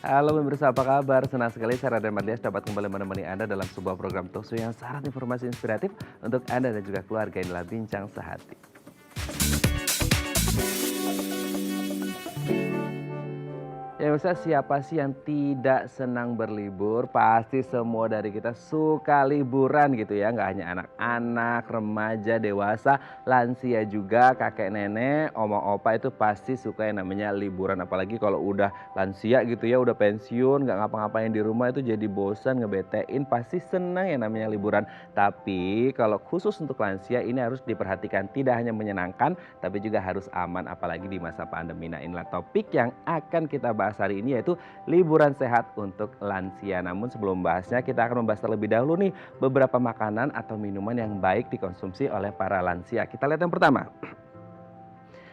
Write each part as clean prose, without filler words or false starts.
Halo pemirsa, apa kabar? Senang sekali saya Raden Mardias dapat kembali menemani Anda dalam sebuah program talkshow yang syarat informasi inspiratif untuk Anda dan juga keluarga. Inilah Bincang Sehati. Ya pemirsa, siapa sih yang tidak senang berlibur? Pasti semua dari kita suka liburan gitu ya. Nggak hanya anak-anak, remaja, dewasa, lansia juga, kakek nenek, oma opa itu pasti suka yang namanya liburan. Apalagi kalau udah lansia gitu ya, udah pensiun, nggak ngapa-ngapain di rumah itu jadi bosan, ngebetein, pasti senang yang namanya liburan. Tapi kalau khusus untuk lansia ini harus diperhatikan, tidak hanya menyenangkan, tapi juga harus aman apalagi di masa pandemi. Nah inilah topik yang akan kita bahas hari ini yaitu liburan sehat untuk lansia. Namun sebelum bahasnya kita akan membahas terlebih dahulu nih beberapa makanan atau minuman yang baik dikonsumsi oleh para lansia. Kita lihat yang pertama.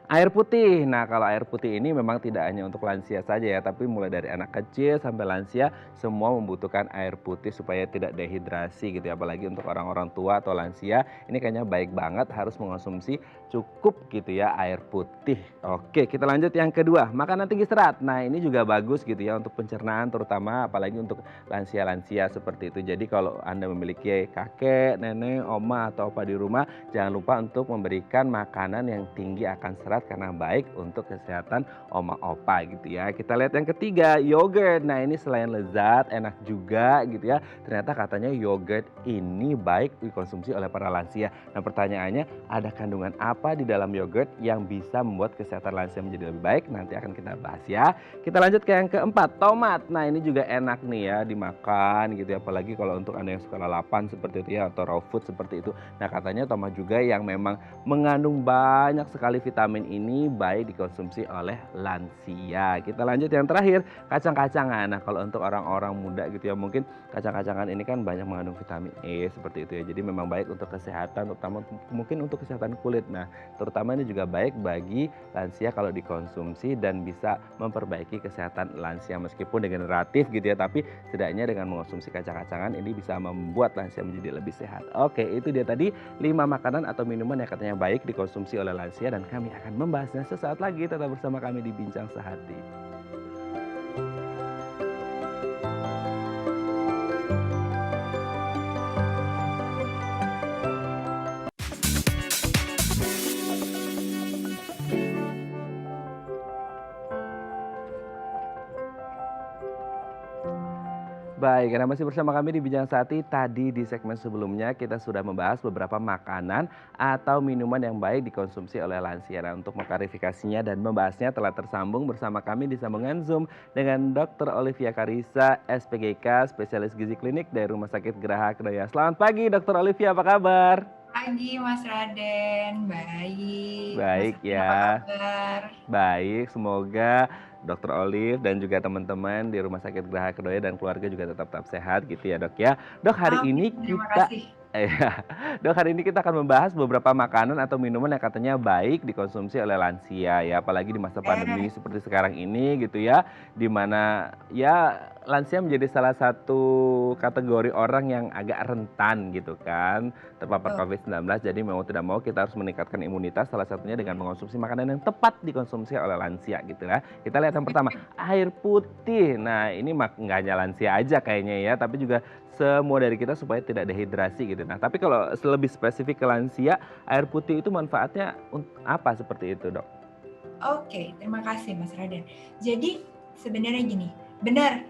Air putih. Nah, kalau air putih ini memang tidak hanya untuk lansia saja ya, tapi mulai dari anak kecil sampai lansia semua membutuhkan air putih supaya tidak dehidrasi gitu ya. Apalagi untuk orang-orang tua atau lansia, ini kayaknya baik banget harus mengonsumsi cukup gitu ya air putih. Oke, kita lanjut yang kedua, makanan tinggi serat. Nah, ini juga bagus gitu ya untuk pencernaan terutama apalagi untuk lansia-lansia seperti itu. Jadi kalau Anda memiliki kakek, nenek, oma atau opa di rumah, jangan lupa untuk memberikan makanan yang tinggi akan serat karena baik untuk kesehatan oma opa gitu ya. Kita lihat yang ketiga, yogurt. Nah ini selain lezat, enak juga gitu ya. Ternyata katanya yogurt ini baik dikonsumsi oleh para lansia. Nah pertanyaannya, ada kandungan apa di dalam yogurt yang bisa membuat kesehatan lansia menjadi lebih baik? Nanti akan kita bahas ya. Kita lanjut ke yang keempat, tomat. Nah ini juga enak nih ya dimakan gitu ya. Apalagi kalau untuk Anda yang suka lalapan seperti itu ya atau raw food seperti itu. Nah katanya tomat juga yang memang mengandung banyak sekali vitamin ini baik dikonsumsi oleh lansia. Kita lanjut yang terakhir, kacang-kacangan. Nah kalau untuk orang-orang muda gitu ya mungkin kacang-kacangan ini kan banyak mengandung vitamin E seperti itu ya. Jadi memang baik untuk kesehatan terutama mungkin untuk kesehatan kulit. Nah terutama ini juga baik bagi lansia kalau dikonsumsi dan bisa memperbaiki kesehatan lansia meskipun degeneratif gitu ya. Tapi setidaknya dengan mengonsumsi kacang-kacangan ini bisa membuat lansia menjadi lebih sehat. Oke, itu dia tadi 5 makanan atau minuman yang katanya baik dikonsumsi oleh lansia dan kami akan membahasnya sesaat lagi. Tetap bersama kami di Bincang Sehati. Baik, Anda masih bersama kami di Bincang Sehati. Tadi di segmen sebelumnya kita sudah membahas beberapa makanan atau minuman yang baik dikonsumsi oleh lansia. Nah, untuk mengklarifikasinya dan membahasnya telah tersambung bersama kami di sambungan Zoom dengan Dr. Olivia Karissa, SPGK, spesialis gizi klinik dari Rumah Sakit Geraha Kedoya. Selamat pagi, Dr. Olivia, apa kabar? Pagi Mas Raden, baik. Mas Baik Raden apa ya. kabar? Baik, semoga Dokter Olive dan juga teman-teman di Rumah Sakit Geraha Kedoya dan keluarga juga tetap sehat gitu ya Dok ya. Dok hari Amin, ini terima kita kasih. iya, Dok hari ini kita akan membahas beberapa makanan atau minuman yang katanya baik dikonsumsi oleh lansia ya, apalagi di masa Eh, pandemi seperti sekarang ini gitu ya, di mana ya lansia menjadi salah satu kategori orang yang agak rentan gitu kan terpapar betul. COVID-19. Jadi mau tidak mau kita harus meningkatkan imunitas salah satunya dengan mengonsumsi makanan yang tepat dikonsumsi oleh lansia gitu ya. Kita lihat yang pertama, air putih. Nah ini nggak hanya lansia aja kayaknya ya, tapi juga semua dari kita supaya tidak dehidrasi gitu. Nah tapi kalau lebih spesifik ke lansia, air putih itu manfaatnya apa seperti itu dok? Oke, terima kasih Mas Raden. Jadi sebenarnya gini, benar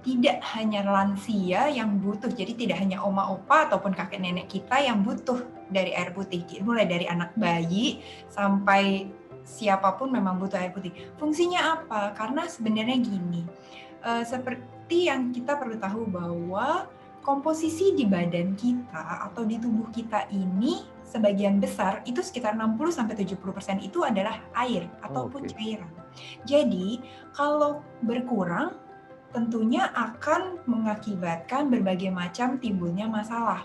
tidak hanya lansia yang butuh, jadi tidak hanya oma opa ataupun kakek nenek kita yang butuh dari air putih. Mulai dari anak bayi sampai siapapun memang butuh air putih. Fungsinya apa? Karena sebenarnya gini, seperti yang kita perlu tahu bahwa komposisi di badan kita atau di tubuh kita ini sebagian besar itu sekitar 60-70% itu adalah air ataupun Oke. cairan. Jadi, kalau berkurang tentunya akan mengakibatkan berbagai macam timbulnya masalah.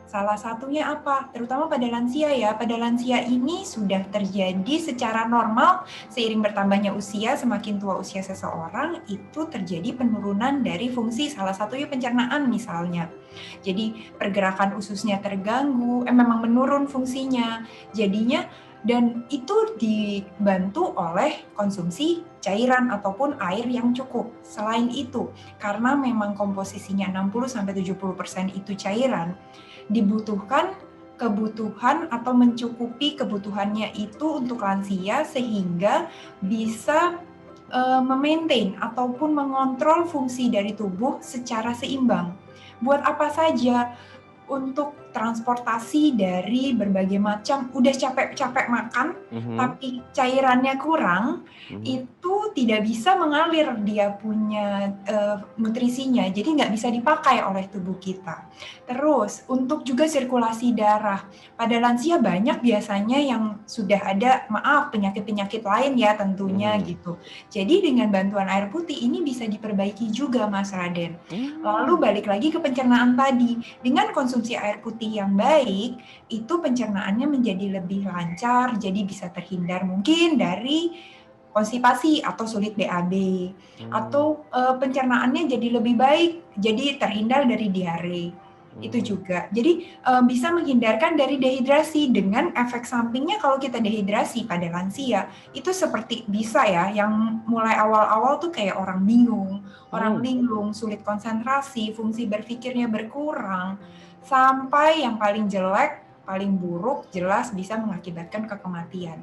Salah satunya apa? Terutama pada lansia ya. Pada lansia ini sudah terjadi secara normal seiring bertambahnya usia, semakin tua usia seseorang itu terjadi penurunan dari fungsi salah satunya pencernaan misalnya. Jadi pergerakan ususnya terganggu, memang menurun fungsinya. Jadinya dan itu dibantu oleh konsumsi cairan ataupun air yang cukup. Selain itu, karena memang komposisinya 60-70% itu cairan, dibutuhkan kebutuhan atau mencukupi kebutuhannya itu untuk lansia sehingga bisa memaintain ataupun mengontrol fungsi dari tubuh secara seimbang. Buat apa saja? Untuk transportasi dari berbagai macam, udah capek-capek makan, tapi cairannya kurang, itu tidak bisa mengalir dia punya nutrisinya, jadi nggak bisa dipakai oleh tubuh kita. Terus, untuk juga sirkulasi darah. Pada lansia banyak biasanya yang sudah ada, penyakit-penyakit lain ya tentunya gitu. Jadi dengan bantuan air putih ini bisa diperbaiki juga Mas Raden. Lalu balik lagi ke pencernaan tadi, dengan konsumsi air putih yang baik, itu pencernaannya menjadi lebih lancar, jadi bisa terhindar mungkin dari konstipasi atau sulit BAB, atau pencernaannya jadi lebih baik, jadi terhindar dari diare. Itu juga. Jadi bisa menghindarkan dari dehidrasi. Dengan efek sampingnya kalau kita dehidrasi pada lansia, itu seperti bisa ya, yang mulai awal-awal tuh kayak orang bingung, orang linglung, sulit konsentrasi, fungsi berpikirnya berkurang, sampai yang paling jelek, paling buruk, jelas bisa mengakibatkan kematian.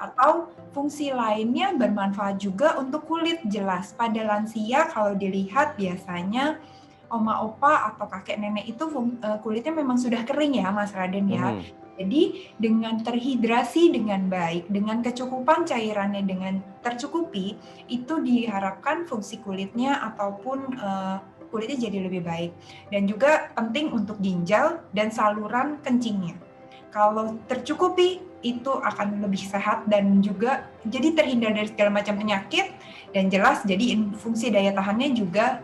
Atau fungsi lainnya bermanfaat juga untuk kulit, jelas. Pada lansia kalau dilihat biasanya oma opa atau kakek nenek itu kulitnya memang sudah kering ya Mas Raden ya. Jadi dengan terhidrasi dengan baik, dengan kecukupan cairannya dengan tercukupi, itu diharapkan fungsi kulitnya ataupun kulitnya jadi lebih baik. Dan juga penting untuk ginjal dan saluran kencingnya. Kalau tercukupi, itu akan lebih sehat dan juga jadi terhindar dari segala macam penyakit, dan jelas jadi fungsi daya tahannya juga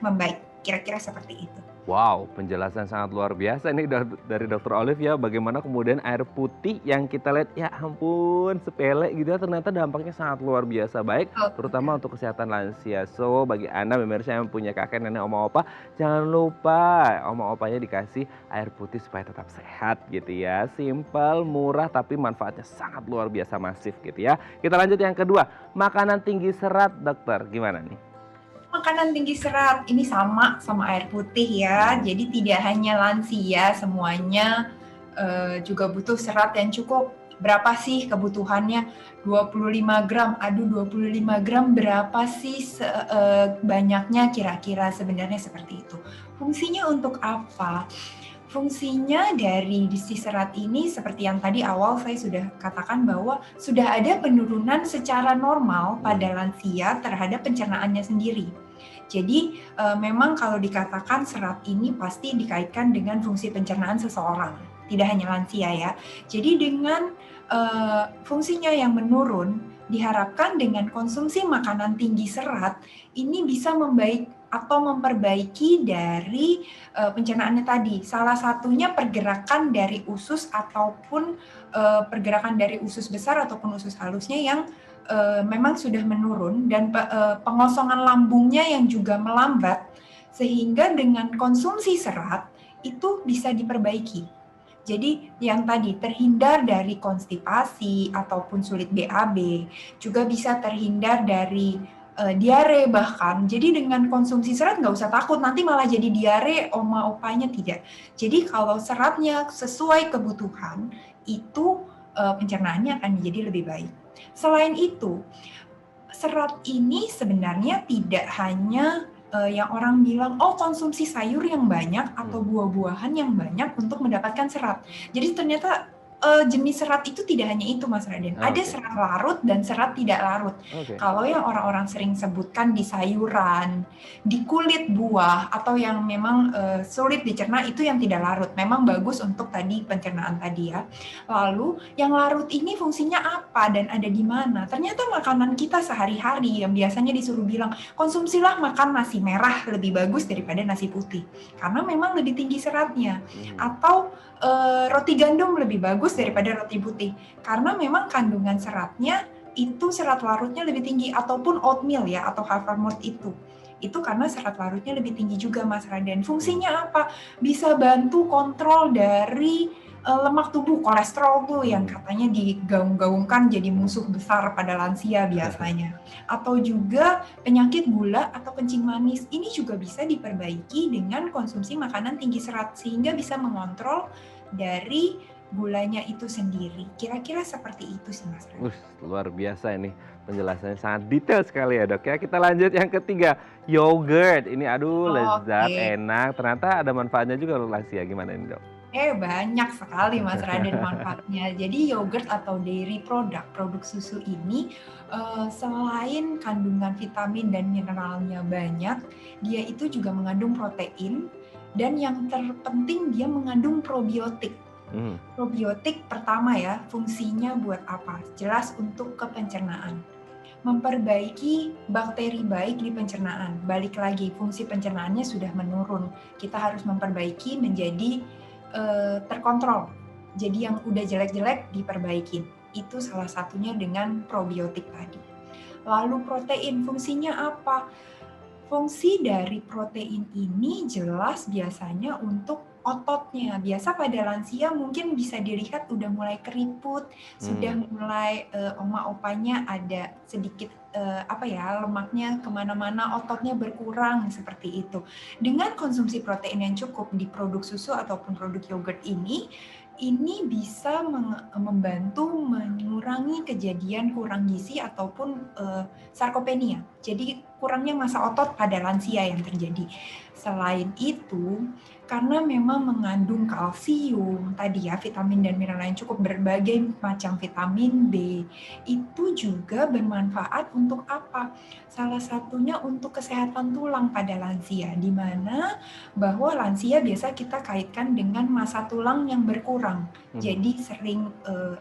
membaik. Kira-kira seperti itu. Wow, penjelasan sangat luar biasa nih dari Dr. Olive ya. Bagaimana kemudian air putih yang kita lihat ya ampun sepele gitu ya, ternyata dampaknya sangat luar biasa baik, terutama untuk kesehatan lansia. So bagi Anda pemirsa yang punya kakek nenek oma opa, jangan lupa oma opanya dikasih air putih supaya tetap sehat gitu ya. Simpel, murah tapi manfaatnya sangat luar biasa masif gitu ya. Kita lanjut yang kedua, makanan tinggi serat dokter, gimana nih? Makanan tinggi serat ini sama air putih ya. Jadi tidak hanya lansia, semuanya juga butuh serat yang cukup. Berapa sih kebutuhannya? 25 gram. Aduh, 25 gram berapa sih banyaknya kira-kira? Sebenarnya seperti itu. Fungsinya untuk apa? Fungsinya dari si serat ini seperti yang tadi awal saya sudah katakan bahwa sudah ada penurunan secara normal pada lansia terhadap pencernaannya sendiri. Jadi memang kalau dikatakan serat ini pasti dikaitkan dengan fungsi pencernaan seseorang, tidak hanya lansia ya. Jadi dengan fungsinya yang menurun, diharapkan dengan konsumsi makanan tinggi serat ini bisa membaik atau memperbaiki dari pencernaannya tadi. Salah satunya pergerakan dari usus ataupun pergerakan dari usus besar ataupun usus halusnya yang memang sudah menurun, dan pengosongan lambungnya yang juga melambat, sehingga dengan konsumsi serat itu bisa diperbaiki. Jadi yang tadi terhindar dari konstipasi ataupun sulit BAB, juga bisa terhindar dari diare bahkan. Jadi dengan konsumsi serat nggak usah takut nanti malah jadi diare oma opanya, tidak. Jadi kalau seratnya sesuai kebutuhan, itu pencernaannya akan menjadi lebih baik. Selain itu, serat ini sebenarnya tidak hanya yang orang bilang, oh konsumsi sayur yang banyak atau buah-buahan yang banyak untuk mendapatkan serat. Jadi ternyata jenis serat itu tidak hanya itu Mas Raden. Ada serat larut dan serat tidak larut. Kalau yang orang-orang sering sebutkan di sayuran, di kulit buah, atau yang memang sulit dicerna, itu yang tidak larut. Memang bagus untuk tadi pencernaan tadi ya. Lalu yang larut ini fungsinya apa dan ada di mana? Ternyata makanan kita sehari-hari yang biasanya disuruh bilang, konsumsilah makan nasi merah lebih bagus daripada nasi putih. Karena memang lebih tinggi seratnya. Atau roti gandum lebih bagus daripada roti putih, karena memang kandungan seratnya itu serat larutnya lebih tinggi, ataupun oatmeal ya atau havermort Itu karena serat larutnya lebih tinggi juga, Mas Raden. Fungsinya apa? Bisa bantu kontrol dari lemak tubuh, kolesterol tuh yang katanya digaung-gaungkan jadi musuh besar pada lansia biasanya. Atau juga penyakit gula atau kencing manis. Ini juga bisa diperbaiki dengan konsumsi makanan tinggi serat sehingga bisa mengontrol dari gulanya itu sendiri. Kira-kira seperti itu sih, Mas Raden. Luar biasa ini penjelasannya sangat detail sekali ya dok ya. Kita lanjut yang ketiga, yogurt. Ini aduh lezat, Oke. enak. Ternyata ada manfaatnya juga untuk lansia. Gimana ini dok? Banyak sekali Mas Raden manfaatnya. Jadi yogurt atau dairy product, produk susu ini selain kandungan vitamin dan mineralnya banyak, dia itu juga mengandung protein dan yang terpenting dia mengandung probiotik. Probiotik pertama ya, fungsinya buat apa? Jelas untuk pencernaan. Memperbaiki bakteri baik di pencernaan. Balik lagi, fungsi pencernaannya sudah menurun. Kita harus memperbaiki menjadi terkontrol. Jadi yang udah jelek-jelek diperbaikin. Itu salah satunya dengan probiotik tadi. Lalu protein, fungsinya apa? Fungsi dari protein ini jelas biasanya untuk ototnya. Biasa pada lansia mungkin bisa dilihat udah mulai keriput, sudah mulai oma opanya ada sedikit lemaknya kemana-mana, ototnya berkurang seperti itu. Dengan konsumsi protein yang cukup di produk susu ataupun produk yogurt ini bisa membantu mengurangi kejadian kurang gizi ataupun sarkopenia. Jadi kurangnya massa otot pada lansia yang terjadi. Selain itu, karena memang mengandung kalsium, tadi ya vitamin dan mineral yang cukup, berbagai macam vitamin B, itu juga bermanfaat untuk apa? Salah satunya untuk kesehatan tulang pada lansia, di mana bahwa lansia biasa kita kaitkan dengan massa tulang yang berkurang. Jadi sering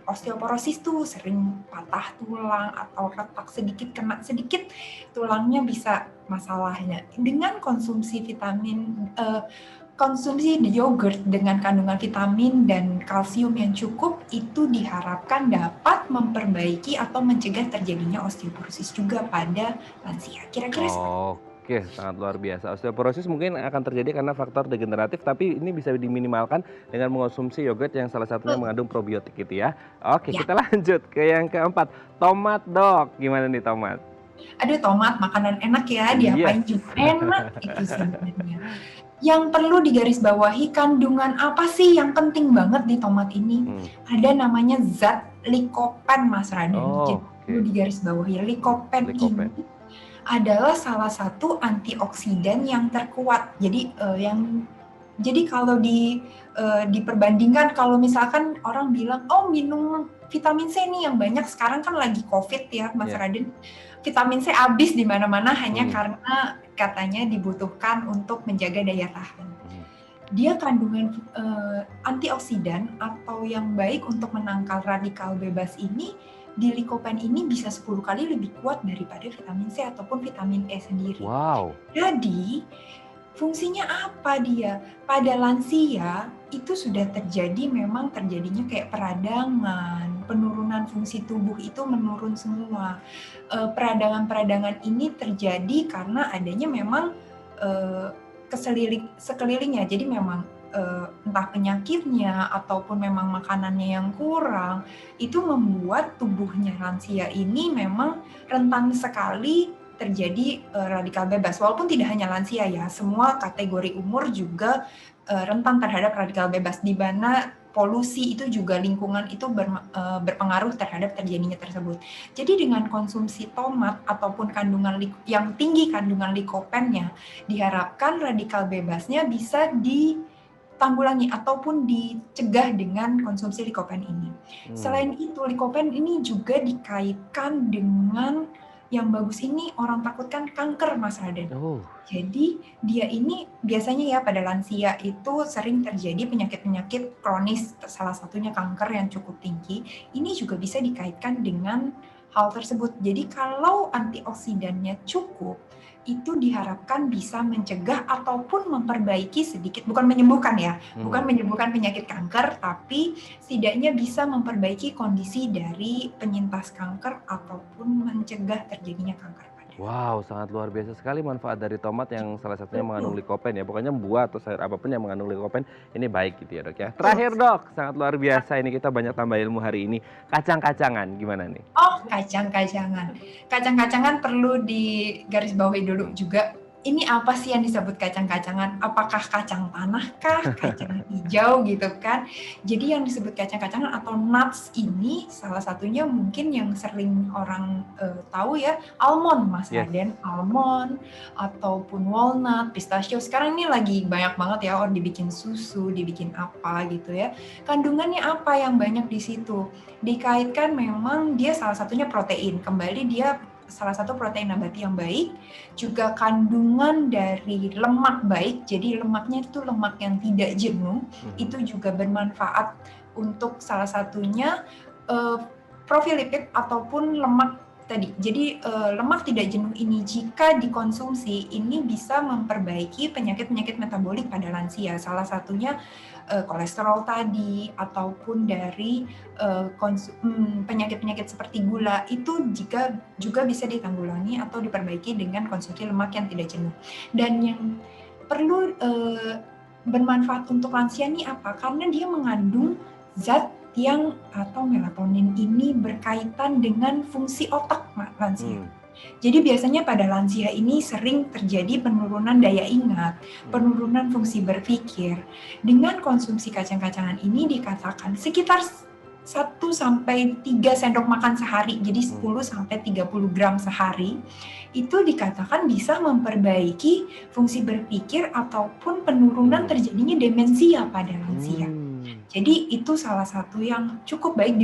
osteoporosis tuh, sering patah tulang atau retak sedikit, kena sedikit, tulangnya bisa masalahnya. Dengan konsumsi konsumsi yogurt dengan kandungan vitamin dan kalsium yang cukup itu diharapkan dapat memperbaiki atau mencegah terjadinya osteoporosis juga pada lansia. Kira-kira Oke, sangat luar biasa. Osteoporosis mungkin akan terjadi karena faktor degeneratif, tapi ini bisa diminimalkan dengan mengonsumsi yogurt yang salah satunya mengandung probiotik gitu ya. Oke, ya. kita lanjut ke yang keempat, tomat dok. Gimana nih tomat? Aduh, tomat makanan enak ya, diapain juga enak itu sebenarnya. Yang perlu digarisbawahi, kandungan apa sih yang penting banget di tomat ini? Ada namanya zat likopen, Mas Raden. Jadi perlu digarisbawahi, likopen ini adalah salah satu antioksidan yang terkuat. Jadi kalau diperbandingkan, kalau misalkan orang bilang, oh minum vitamin C nih yang banyak, sekarang kan lagi COVID ya Mas Raden, vitamin C habis di mana-mana hanya karena katanya dibutuhkan untuk menjaga daya tahan. Dia kandungan antioksidan atau yang baik untuk menangkal radikal bebas ini, di likopen ini bisa 10 kali lebih kuat daripada vitamin C ataupun vitamin E sendiri. Wow. Jadi fungsinya apa dia? Pada lansia itu sudah memang terjadinya kayak peradangan, penurunan fungsi tubuh itu menurun semua. Peradangan-peradangan ini terjadi karena adanya memang sekelilingnya. Jadi memang entah penyakitnya ataupun memang makanannya yang kurang, itu membuat tubuhnya lansia ini memang rentan sekali terjadi radikal bebas. Walaupun tidak hanya lansia ya, semua kategori umur juga rentan terhadap radikal bebas, di mana polusi itu juga lingkungan itu berpengaruh terhadap terjadinya tersebut. Jadi dengan konsumsi tomat ataupun kandungan yang tinggi kandungan likopennya, diharapkan radikal bebasnya bisa ditanggulangi ataupun dicegah dengan konsumsi likopen ini. Selain itu, likopen ini juga dikaitkan dengan yang bagus ini orang takutkan kanker, Mas Raden. Jadi dia ini biasanya ya pada lansia itu sering terjadi penyakit-penyakit kronis, salah satunya kanker yang cukup tinggi. Ini juga bisa dikaitkan dengan hal tersebut. Jadi kalau antioksidannya cukup, itu diharapkan bisa mencegah ataupun memperbaiki sedikit, bukan menyembuhkan ya, bukan menyembuhkan penyakit kanker, tapi setidaknya bisa memperbaiki kondisi dari penyintas kanker ataupun mencegah terjadinya kanker pada Wow, sangat luar biasa sekali manfaat dari tomat yang salah satunya mengandung Betul, likopen ya. Pokoknya buah atau sayur apapun yang mengandung likopen ini baik gitu ya dok ya. betul. Terakhir dok, sangat luar biasa ini kita banyak tambah ilmu hari ini. Kacang-kacangan gimana nih? Oh, kacang-kacangan. Kacang-kacangan perlu digarisbawahi dulu juga, ini apa sih yang disebut kacang-kacangan? Apakah kacang tanah kah? Kacang hijau gitu kan? Jadi yang disebut kacang-kacangan atau nuts ini salah satunya mungkin yang sering orang tahu ya, almond Mas Yes. Raden, almond ataupun walnut, pistachio. Sekarang ini lagi banyak banget ya orang dibikin susu, dibikin apa gitu ya. Kandungannya apa yang banyak di situ? Dikaitkan memang dia salah satunya protein. Kembali dia salah satu protein nabati yang baik, juga kandungan dari lemak baik. Jadi lemaknya itu lemak yang tidak jenuh, itu juga bermanfaat untuk salah satunya profil lipid ataupun lemak tadi. Jadi lemak tidak jenuh ini jika dikonsumsi ini bisa memperbaiki penyakit-penyakit metabolik pada lansia. Salah satunya kolesterol tadi ataupun dari penyakit-penyakit seperti gula itu juga bisa ditanggulangi atau diperbaiki dengan konsumsi lemak yang tidak jenuh. Dan yang perlu bermanfaat untuk lansia ini apa? Karena dia mengandung zat yang atau melatonin ini berkaitan dengan fungsi otak lansia. Jadi biasanya pada lansia ini sering terjadi penurunan daya ingat, penurunan fungsi berpikir. Dengan konsumsi kacang-kacangan ini dikatakan sekitar 1-3 sendok makan sehari, jadi 10-30 gram sehari, itu dikatakan bisa memperbaiki fungsi berpikir ataupun penurunan terjadinya demensia pada lansia. Jadi itu salah satu yang cukup baik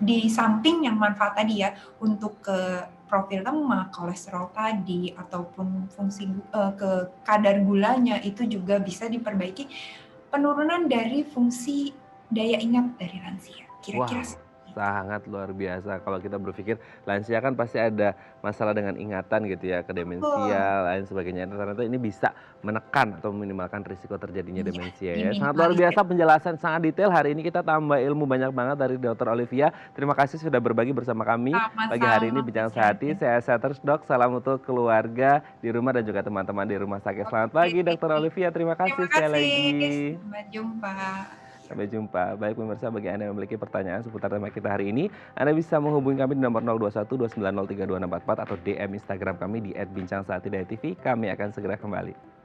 di samping yang manfaat tadi ya untuk ke profil lemak, kolesterol tadi ataupun fungsi ke kadar gulanya itu juga bisa diperbaiki penurunan dari fungsi daya ingat dari lansia. Kira-kira Wow, sangat luar biasa. Kalau kita berpikir lansia kan pasti ada masalah dengan ingatan gitu ya, ke demensia, lain sebagainya. Ternyata ini bisa menekan atau meminimalkan risiko terjadinya iya demensia ya. Sangat luar diminimalisir. biasa penjelasan sangat detail. Hari ini kita tambah ilmu banyak banget dari Dr. Olivia. Terima kasih sudah berbagi bersama kami pagi hari ini Sama-sama Bincang Mas Sehati. Raden. Sehat-sehat terus dok. Salam untuk keluarga di rumah dan juga teman-teman di rumah sakit. Selamat Oke, pagi Dr. Olivia. Terima terima kasih sekali kasih. lagi. Sampai jumpa. Sampai jumpa. Baik pemirsa, bagi Anda yang memiliki pertanyaan seputar tema kita hari ini, Anda bisa menghubungi kami di nomor 021 290 32 644 atau DM Instagram kami di @bincangsaatidayatv. Kami akan segera kembali.